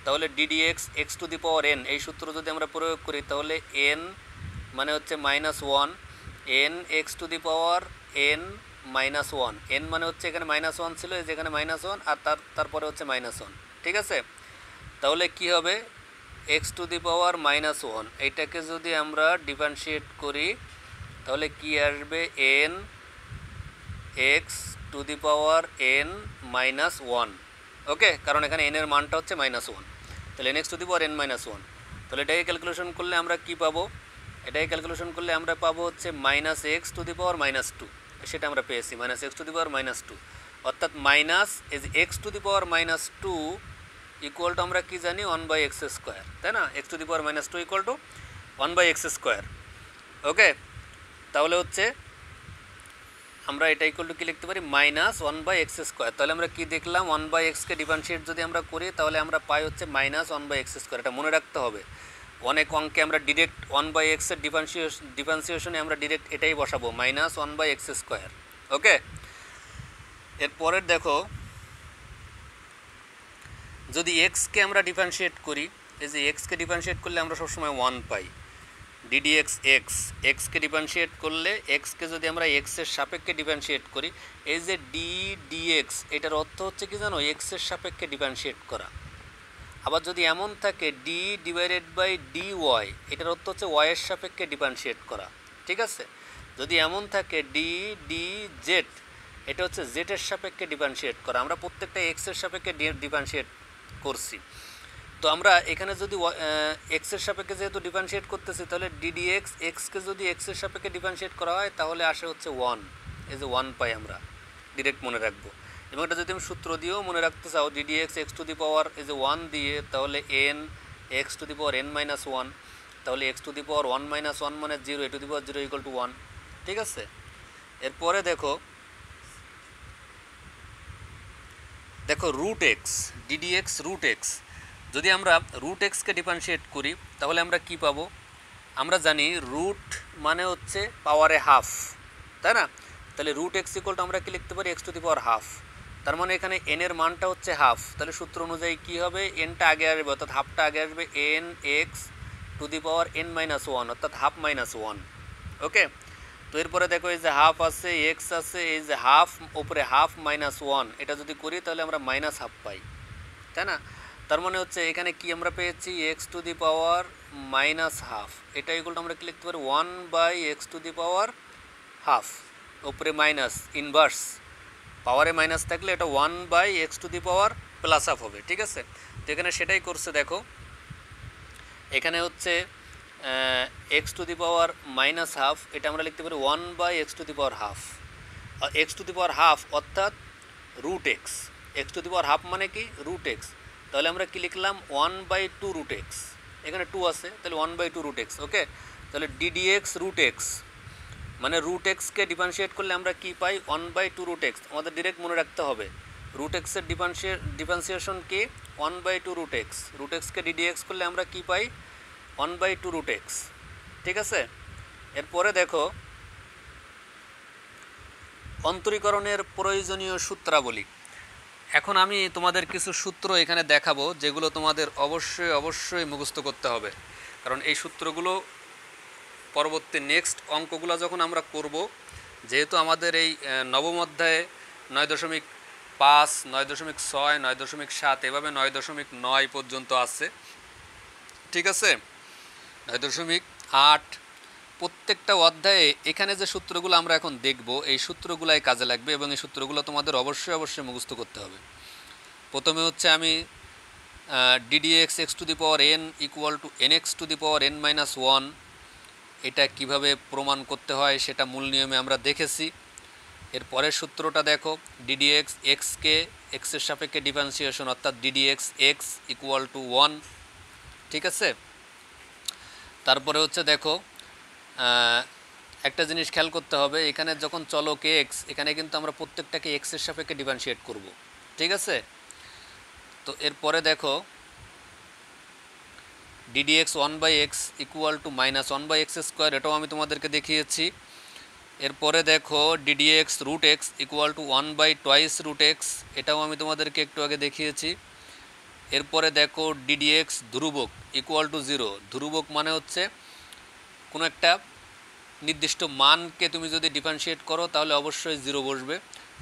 তাহলে ddx x to the power N, এই সূত্র যদি আমরা প্রয়োগ করি তাহলে এন মানে হচ্ছে minus one, N x to the power n minus one, N মানে হচ্ছে এখানে মাইনাস ওয়ান ছিল, যেখানে মাইনাস ওয়ান আর তারপরে হচ্ছে মাইনাস ওয়ান, ঠিক আছে। তাহলে কি হবে, x to the power minus one, এইটাকে যদি আমরা ডিফারেন্সিয়েট করি তাহলে কি আসবে, n x to the power n minus one. Okay, কারণ এখানে এন এর মানটা হচ্ছে মাইনাস ওয়ান, তাহলে n x to the power n minus one. তাহলে এটাকে ক্যালকুলেশন করলে আমরা কি পাবো, এটাকে ক্যালকুলেশন করলে আমরা পাবো হচ্ছে minus x to the power minus two, সেটা আমরা পেয়েছি minus x to the power minus two, অর্থাৎ minus as x to the power minus two equal to আমরা কি জানি, ওয়ান বাই এক্স স্কোয়ার, তাই না? X to the power minus two equal to one by x square. Okay, তাহলে হচ্ছে আমরা এটা ইকুয়াল টু কি লিখতে পারি, minus one by x square. তাহলে আমরা কি দেখলাম, ওয়ান বাই এক্সকে ডিফারেন্সিয়েট যদি আমরা করি তাহলে আমরা পাই হচ্ছে minus one by x square. এটা মনে রাখতে হবে, অনেক অঙ্কে আমরা ডিরেক্ট ওয়ান বাই এক্সের ডিফারেন্সিয়েশনে আমরা ডিরেক্ট এটাই বসাবো, minus one by x square. Okay, এরপরের দেখো, যদি এক্সকে আমরা ডিফারেন্সিয়েট করি, এই যে এক্সকে ডিফারেন্সিয়েট করলে আমরা সবসময় ওয়ান পাই, ডিডিএক্স এক্স, এক্সকে ডিফারেন্সিয়েট করলে এক্সকে যদি আমরা এক্সের সাপেক্ষে ডিফারেন্সিয়েট করি, এই যে ডি ডিএক্স, এটার অর্থ হচ্ছে কি জানো, এক্সের সাপেক্ষে ডিফারেন্সিয়েট করা। আবার যদি এমন থাকে d divided by d y, এটার অর্থ হচ্ছে ওয়াইয়ের সাপেক্ষে ডিফারেন্সিয়েট করা, ঠিক আছে? যদি এমন থাকে ডি ডি জেড, এটা হচ্ছে জেডের সাপেক্ষে ডিফারেন্সিয়েট করা। আমরা প্রত্যেকটা এক্সের সাপেক্ষে ডিফারেন্সিয়েট করছি, তো আমরা এখানে যদি এক্সের সাপেক্ষে যেহেতু ডিফারেন্সিয়েট করতেছি, তাহলে ডিডিএক্স এক্সকে যদি এক্সের সাপেক্ষে ডিফারেন্সিয়েট করা হয় তাহলে আসে হচ্ছে ওয়ান, এই যে ওয়ান পাই আমরা, ডিরেক্ট মনে রাখবো। এবং এটা যদি আমি সূত্র দিয়েও মনে রাখতে চাও, d d x x to the power এই যে ওয়ান দিয়ে, তাহলে n x to the power n minus one, তাহলে x to the power one minus one মানে zero, a to the power zero equal to one, ঠিক আছে? এরপরে দেখো, root x, d d x root x, যদি আমরা রুট এক্সকে ডিফারেন্সিয়েট করি তাহলে আমরা কি পাবো, আমরা জানি রুট মানে হচ্ছে পাওয়ারে হাফ, তাই না? তাহলে রুট এক্স ইকুয়াল টু আমরা কি লিখতে পারি, x to the power half. তার মানে এখানে এন এর মানটা হচ্ছে হাফ, তাহলে সূত্র অনুযায়ী কী হবে, এনটা আগে আসবে, অর্থাৎ হাফটা আগে আসবে, n x to the power n minus one, অর্থাৎ হাফ মাইনাস ওয়ান। ওকে, তো এরপরে দেখো এই যে হাফ আছে, এক্স আছে, এই যে হাফ ওপরে হাফ মাইনাস ওয়ান, এটা যদি করি তাহলে আমরা মাইনাস হাফ পাই, তাই না? তার মানে হচ্ছে এখানে কি আমরা পেয়েছি, x to the power minus half, এটা ইকুয়াল টু আমরা কি লিখতে পারি, one by x to the power half, ওপরে মাইনাস ইনভার্স, পাওয়ারে মাইনাস থাকলে এটা one by x to the power plus half হবে, ঠিক আছে? তো এখানে সেটাই করছে, দেখো এখানে হচ্ছে x to the power minus half, এটা আমরা লিখতে পারি one by x to the power half, x to the power half অর্থাৎ root x, x to the power half মানে কি, রুট এক্স। তাহলে আমরা কি লিখলাম, one by two root x, এখানে টু আছে, তাহলে one by two root x. Okay, তাহলে ডিডিএক্স রুট এক্স মানে রুট এক্সকে ডিফারেন্সিয়েট করলে আমরা কি পাই, one by two root x. আমাদের ডিরেক্ট মনে রাখতে হবে রুট এক্সের ডিফারেন্সিয়েশন কি, one by two root x, root এক্সকে ডিডিএক্স করলে আমরা কি পাই, one by two root x, ঠিক আছে? এরপরে দেখো অন্তরীকরণের প্রয়োজনীয় সূত্রাবলী। এখন আমি তোমাদের কিছু সূত্র এখানে দেখাবো যেগুলো তোমাদের অবশ্যই মুখস্থ করতে হবে, কারণ এই সূত্রগুলো পরবর্তী নেক্সট অঙ্কগুলো যখন আমরা করব, যেহেতু আমাদের এই নবম অধ্যায়ে 9.5, 9.6, 9.7 এভাবে 9.9 পর্যন্ত আছে, ঠিক আছে? 9.8 প্রত্যেকটা অধ্যায়ে এখানে যে সূত্রগুলো আমরা এখন দেখব এই সূত্রগুলাই কাজে লাগবে এবং এই সূত্রগুলো তোমাদের অবশ্যই মুখস্থ করতে হবে। প্রথমে হচ্ছে আমি ddx x to the power n equal two N x to the power n minus one, এটা কিভাবে প্রমাণ করতে হয় সেটা মূল নিয়মে আমরা দেখেছি। এর পরের সূত্রটা দেখো, ডিডিএক্স এক্সকে এক্সের সাপেক্ষে ডিফারেন্সিয়েশন অর্থাৎ ddx x equal to one, ঠিক আছে? তারপরে হচ্ছে দেখো একটা জিনিস খেয়াল করতে হবে, এখানে যখন চলক এক্স, এখানে কিন্তু আমরা প্রত্যেকটাকে এক্সের সাপেক্ষে ডিফারেন্সিয়েট করব, ঠিক আছে? তো এরপরে দেখো d d x one by x equal to minus one by x square, এটাও আমি তোমাদেরকে দেখিয়েছি। এরপরে দেখো d d x root x equal to one by twice root x, এটাও আমি তোমাদেরকে একটু আগে দেখিয়েছি। এরপরে দেখো ডিডিএক্স ধ্রুবক ইকুয়াল টু জিরো, ধ্রুবক মানে হচ্ছে কোনো একটা নির্দিষ্ট মানকে তুমি যদি ডিফারেন্সিয়েট করো তাহলে অবশ্যই জিরো বসবে।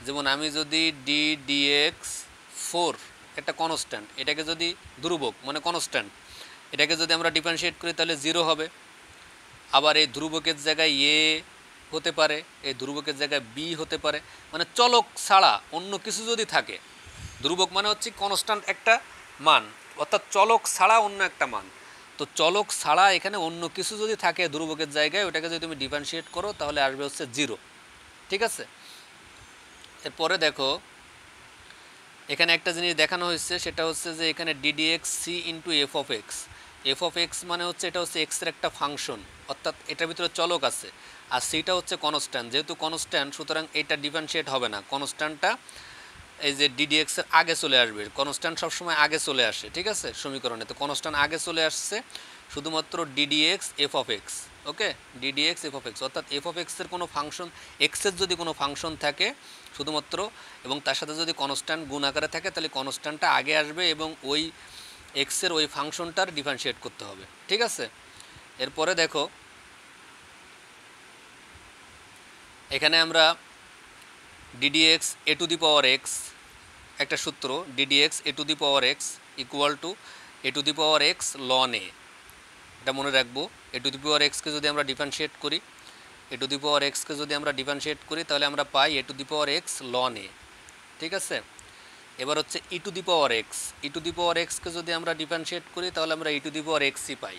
যেমন আমি যদি ডিডিএক্স 4 একটা কনস্ট্যান্ট, এটাকে যদি ধ্রুবক মানে কনস্ট্যান্ট, এটাকে যদি আমরা ডিফারেন্সিয়েট করি তাহলে 0 হবে। আবার এই ধ্রুবকের জায়গায় এ হতে পারে, এই ধ্রুবকের জায়গায় বি হতে পারে, মানে চলক ছাড়া অন্য কিছু যদি থাকে, ধ্রুবক মানে হচ্ছে কনস্ট্যান্ট একটা মান, অর্থাৎ চলক ছাড়া অন্য একটা মান। তো চলক ছাড়া এখানে অন্য কিছু যদি থাকে ধ্রুবকের জায়গায়, ওটাকে যদি তুমি ডিফারেন্সিয়েট করো তাহলে আসবে হচ্ছে 0। ঠিক আছে, এরপরে দেখো এখানে একটা জিনিস দেখানো হয়েছে, সেটা হচ্ছে যে এখানে d d x c into f of x. F of x মানে হচ্ছে এটা হচ্ছে এক্সের একটা ফাংশন, অর্থাৎ এটার ভিতরে চলক আছে, আর সিটা হচ্ছে কনস্ট্যান্ট। যেহেতু কনস্ট্যান্ট সুতরাং এটা ডিফারেন্সিয়েট হবে না, কনস্ট্যান্টটা এই যে ডিডিএক্সের আগে চলে আসবে। কনস্ট্যান্ট সবসময় আগে চলে আসে, ঠিক আছে, সমীকরণে। তো কনস্ট্যান্ট আগে চলে আসছে শুধুমাত্র ddx f of x. Okay, ddx f of x, অর্থাৎ এফ অফ এক্সের কোনো ফাংশন, এক্সের যদি কোনো ফাংশন থাকে শুধুমাত্র, এবং তার সাথে যদি কনস্ট্যান্ট গুণ আকারে থাকে, তাহলে কনস্ট্যান্টটা আগে আসবে এবং ওই এক্সের ওই ফাংশনটার ডিফারেন্সিয়েট করতে হবে। ঠিক আছে, এরপরে দেখো এখানে আমরা d d x a to the power x, একটা সূত্র, d d x a to the power x equal to a to the power x ln a. এটা মনে রাখবো, এ টু দি পাওয়ার এক্সকে যদি আমরা ডিফারেন্সিয়েট করি, এ টু দি পাওয়ার এক্সকে যদি আমরা ডিফারেন্সিয়েট করি তাহলে আমরা পাই a to the power x ln a. ঠিক আছে, এবার হচ্ছে e to the power x, e to the power এক্সকে যদি আমরা ডিফারেন্সিয়েট করি তাহলে আমরা ই টু দি পাওয়ার এক্সই পাই।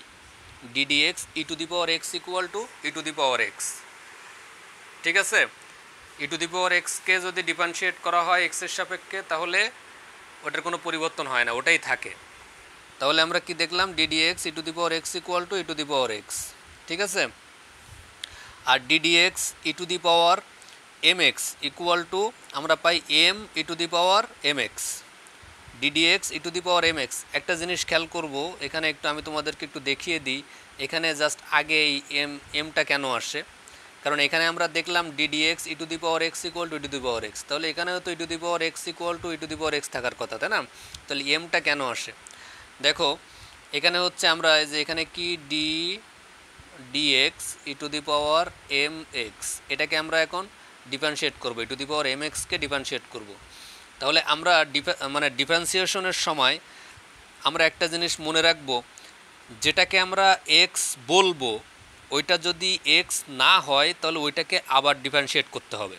D d x e to the power x equal to e to the power x. ঠিক আছে, ই টু দি পাওয়ার এক্সকে যদি ডিফারেন্সিয়েট করা হয় এক্সের সাপেক্ষে তাহলে ওটার কোনো পরিবর্তন হয় না, ওটাই থাকে। তাহলে আমরা কি দেখলাম, d d x e to the power x equal to e to the power x. ঠিক আছে, আর d d x e to the power m x equal to আমরা পাই m e to the power m x. D d x e to the power m x, একটা জিনিস খেয়াল করব এখানে, একটু আমি তোমাদেরকে একটু দেখিয়ে দিই এখানে জাস্ট আগে এই এমটা কেন আসে। কারণ এখানে আমরা দেখলাম d d x e to the power x equal to e to the power x, তাহলে এখানেও তো e to the power x equal to e to the power x থাকার কথা, তাই না? তাহলে এমটা কেন আসে দেখো, এখানে হচ্ছে আমরা যে এখানে কি d x e to the power m x, এটাকে আমরা এখন ডিফারেন্সিয়েট করবো, e to the power m এক্সকে ডিফারেন্সিয়েট করবো। তাহলে আমরা মানে ডিফারেন্সিয়েশনের সময় আমরা একটা জিনিস মনে রাখবো, যেটাকে আমরা এক্স বলবো ওইটা যদি এক্স না হয় তাহলে ওইটাকে আবার ডিফারেন্সিয়েট করতে হবে।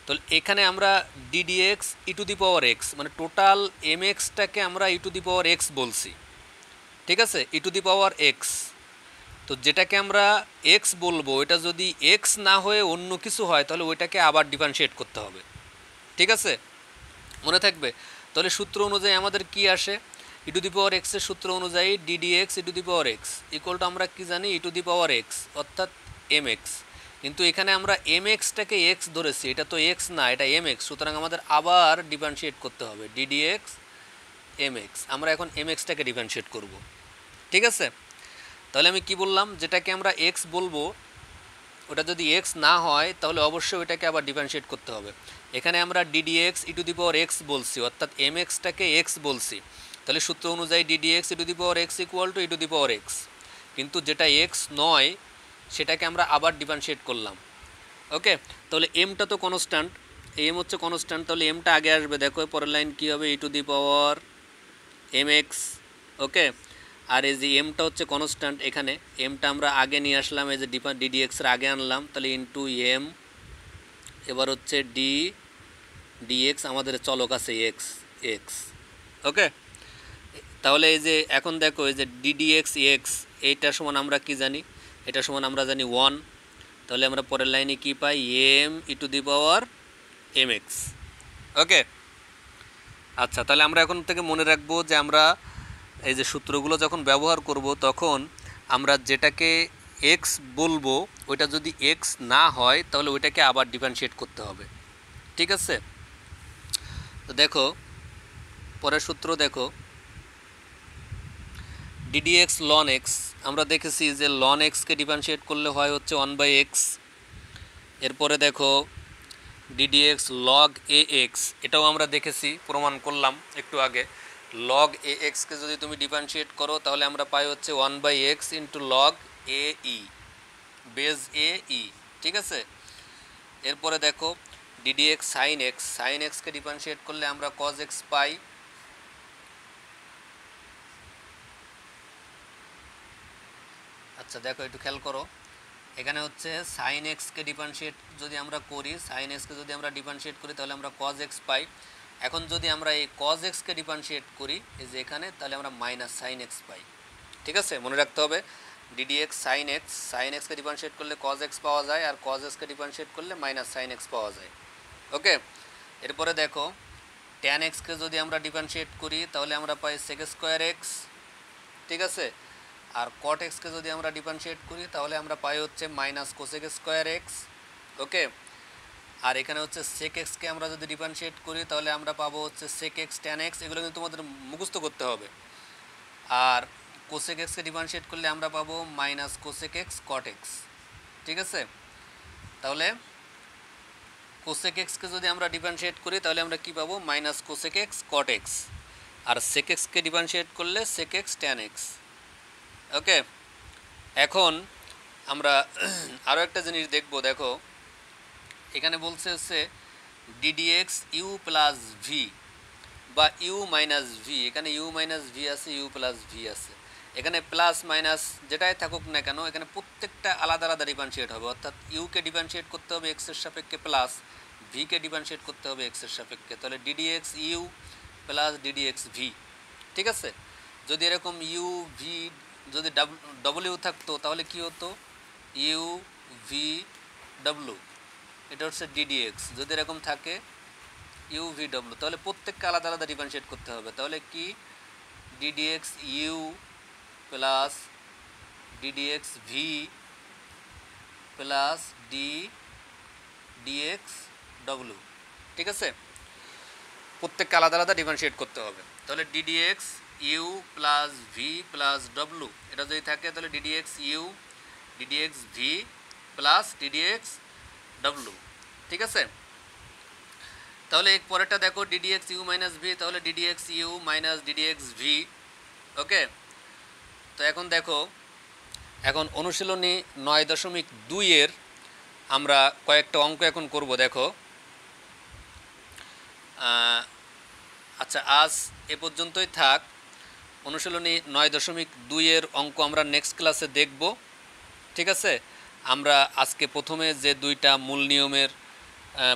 তাহলে এখানে আমরা ddx e to the power x মানে টোটাল এম এক্সটাকে আমরা e to the power x বলছি। ঠিক আছে, ই টু দি পাওয়ার এক্স, তো যেটাকে আমরা এক্স বলবো ওইটা যদি এক্স না হয়ে অন্য কিছু হয় তাহলে ওইটাকে আবার ডিফারেন্সিয়েট করতে হবে। ঠিক আছে, মনে থাকবে। তাহলে সূত্র অনুযায়ী আমাদের কি আসে, ই টু দি পাওয়ার এক্সের সূত্র অনুযায়ী ddx e to the power x equal to আমরা কি জানি, ই টু দি পাওয়ার এক্স অর্থাৎ এম এক্স। কিন্তু এখানে আমরা এম এক্সটাকে এক্স ধরেছি, এটা তো এক্স না, এটা এম এক্স, সুতরাং আমাদের আবার ডিফারেন্সিয়েট করতে হবে ডিডিএক্স এম এক্স। আমরা এখন এম এক্সটাকে ডিফারেন্সিয়েট করব। ঠিক আছে, তাহলে আমি কি বললাম, যেটাকে আমরা এক্স বলবো ওটা যদি এক্স না হয় তাহলে অবশ্যই ওইটাকে আবার ডিফারেন্সিয়েট করতে হবে। এখানে আমরা ddx e to the power x বলছি, অর্থাৎ এম এক্সটাকে এক্স বলছি, তাহলে সূত্র অনুযায়ী ddx e to the power x equal to e to the power x. কিন্তু যেটা এক্স নয় সেটাকে আমরা আবার ডিফারেন্সিয়েট করলাম। ওকে, তাহলে এমটা তো কনস্ট্যান্ট, এম হচ্ছে কনস্ট্যান্ট, তাহলে এমটা আগে আসবে। দেখো পরের লাইন কী হবে, e to the power m x. Okay, আর এই যে এমটা হচ্ছে কনস্ট্যান্ট, এখানে এমটা আমরা আগে নিয়ে আসলাম, এই যে ডিডিএক্সের আগে আনলাম, তাহলে ইন্টু এম। এবার হচ্ছে ডিএক্স, আমাদের চলক আছে এক্স এক্স। ওকে, তাহলে এই যে এখন দেখো এই যে ডিডিএক্স এক্স, এইটার সমান আমরা কি জানি, এটা সমান আমরা জানি 1। তাহলে আমরা পরের লাইনে কি পাই, m e to the power m x. Okay, আচ্ছা, তাহলে আমরা এখন থেকে মনে রাখবো যে আমরা এই যে সূত্রগুলো যখন ব্যবহার করব তখন আমরা যেটাকে এক্স বলবো ওইটা যদি এক্স না হয় তাহলে ওইটাকে আবার ডিফারেন্সিয়েট করতে হবে। ঠিক আছে, তো দেখো পরের সূত্র দেখো, ডিডিএক্স লন এক্স, আমরা দেখেছি যে লন এক্সকে ডিফারেন্সিয়েট করলে হয় হচ্ছে 1/x। এরপরে দেখো ডিডিএক্স লগ এ এক্স, এটাও আমরা দেখেছি, প্রমাণ করলাম একটু আগে। লগ এ এক্সকে যদি তুমি ডিফারেন্সিয়েট করো তাহলে আমরা পাই হচ্ছে 1/x into log a e base a e. ঠিক আছে, এরপরে দেখো ডিডিএক্স সাইন এক্স, সাইন এক্সকে ডিফারেন্সিয়েট করলে আমরা কজ এক্স পাই। আচ্ছা দেখো একটু খেয়াল করো, এখানে হচ্ছে সাইন এক্সকে ডিফারেন্সিয়েট যদি আমরা করি, সাইন এক্সকে যদি আমরা ডিফারেন্সিয়েট করি তাহলে আমরা কজ এক্স পাই। এখন যদি আমরা এই কজ এক্সকে ডিফারেন্সিয়েট করি এই যে এখানে, তাহলে আমরা মাইনাস সাইন এক্স পাই। ঠিক আছে, মনে রাখতে হবে d d x sine x, sine এক্সকে ডিফারেন্সিয়েট করলে কজ এক্স পাওয়া যায়, আর কজ এক্সকে ডিফারেন্সিয়েট করলে মাইনাস সাইন এক্স পাওয়া যায়। ওকে, এরপরে দেখো ট্যান এক্সকে যদি আমরা ডিফারেন্সিয়েট করি তাহলে আমরা পাই সেক স্কোয়ার এক্স। ঠিক আছে, আর কট এক্সকে যদি আমরা ডিফারেন্সিয়েট করি তাহলে আমরা পাই হচ্ছে minus cosec square x. Okay, আর এখানে হচ্ছে সেক এক্সকে আমরা যদি ডিফারেন্সিয়েট করি তাহলে আমরা পাবো হচ্ছে সেক এক্স ট্যান এক্স। এগুলো কিন্তু তোমাদের মুখস্থ করতে হবে। আর কোসেক এক্সকে ডিফারেন্সিয়েট করলে আমরা পাবো minus cosec x cot x. ঠিক আছে, তাহলে কোসেক এক্সকে যদি আমরা ডিফারেন্সিয়েট করি তাহলে আমরা কি পাবো, minus cosec x cot x. আর সেক এক্সকে ডিফারেন্সিয়েট করলে sec x tan x. Okay, এখন আমরা আরও একটা জিনিস দেখব। দেখো এখানে বলছে হচ্ছে ডিডিএক্স ইউ প্লাস ভি বা ইউ মাইনাস ভি। এখানে ইউ মাইনাস ভি আছে, ইউ প্লাস ভি আছে। এখানে প্লাস মাইনাস যেটাই থাকুক না কেন, এখানে প্রত্যেকটা আলাদা আলাদা ডিফারেন্সিয়েট হবে। অর্থাৎ ইউকে ডিফারেন্সিয়েট করতে হবে এক্সের সাপেক্ষে প্লাস, ভিকে ডিফারেন্সিয়েট করতে হবে এক্সের সাপেক্ষে। তাহলে d d x u plus d d x v. ঠিক আছে, যদি এরকম ইউ ভি যদি ডব্লিউ থাকতো তাহলে কি হতো, ইউ ভি ডব্লিউ, এটা হচ্ছে ডিডিএক্স। যদি এরকম থাকে ইউ ভি ডব্লিউ তাহলে প্রত্যেককে আলাদা আলাদা ডিফারেন্সিয়েট করতে হবে। তাহলে কি d d x u plus d d x v plus d x ডব্লিউ। ঠিক আছে, প্রত্যেককে আলাদা আলাদা ডিফারেন্সিয়েট করতে হবে। তাহলে d d x u plus v plus ডব্লু এটা যদি থাকে তাহলে d d x u d d x v plus d d x ডব্লু। ঠিক আছে, তাহলে এক পরেরটা দেখো ডিডিএক্স ইউ মাইনাস ভি, তাহলে d d x u minus d d x v. Okay, তো এখন দেখো, এখন অনুশীলনী 9.2 আমরা কয়েকটা অঙ্ক এখন করব। দেখো আচ্ছা আজ এ পর্যন্তই থাক। অনুশীলনী 9.2 অঙ্ক আমরা নেক্সট ক্লাসে দেখব। ঠিক আছে, আমরা আজকে প্রথমে যে দুইটা মূল নিয়মের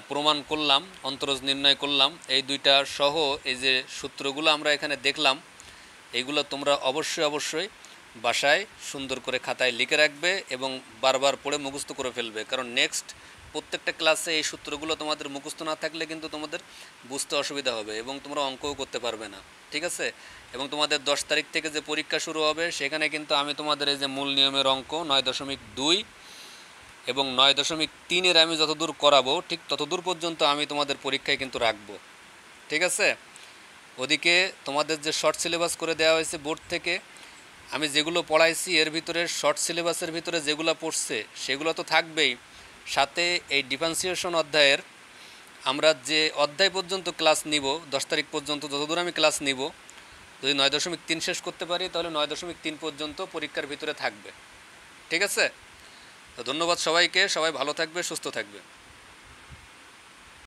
প্রমাণ করলাম, অন্তরজ নির্ণয় করলাম, এই দুইটা সহ এই যে সূত্রগুলো আমরা এখানে দেখলাম, এইগুলো তোমরা অবশ্যই বাসায় সুন্দর করে খাতায় লিখে রাখবে এবং বারবার পড়ে মুখস্থ করে ফেলবে। কারণ নেক্সট প্রত্যেকটা ক্লাসে এই সূত্রগুলো তোমাদের মুখস্থ না থাকলে কিন্তু তোমাদের বুঝতে অসুবিধা হবে এবং তোমরা অঙ্কও করতে পারবে না। ঠিক আছে, এবং তোমাদের 10 তারিখ থেকে যে পরীক্ষা শুরু হবে সেখানে কিন্তু আমি তোমাদের এই যে মূল নিয়মের অঙ্ক 9.2 এবং 9.3 আমি যতদূর করাবো ঠিক ততদূর পর্যন্ত আমি তোমাদের পরীক্ষায় কিন্তু রাখবো। ঠিক আছে, ওদিকে তোমাদের যে শর্ট সিলেবাস করে দেওয়া হয়েছে বোর্ড থেকে, আমি যেগুলো পড়াইছি এর ভিতরে শর্ট সিলেবাসের ভিতরে যেগুলো পড়ছে সেগুলো তো থাকবেই, সাথে এই ডিফারেন্সিয়েশন অধ্যায়ের আমরা যে অধ্যায় পর্যন্ত ক্লাস নিব 10 তারিখ পর্যন্ত যতদূর আমি ক্লাস নিব, যদি 9.3 শেষ করতে পারি তাহলে 9.3 পর্যন্ত পরীক্ষার ভিতরে থাকবে। ঠিক আছে, তো ধন্যবাদ সবাইকে, সবাই ভালো থাকবে, সুস্থ থাকবে।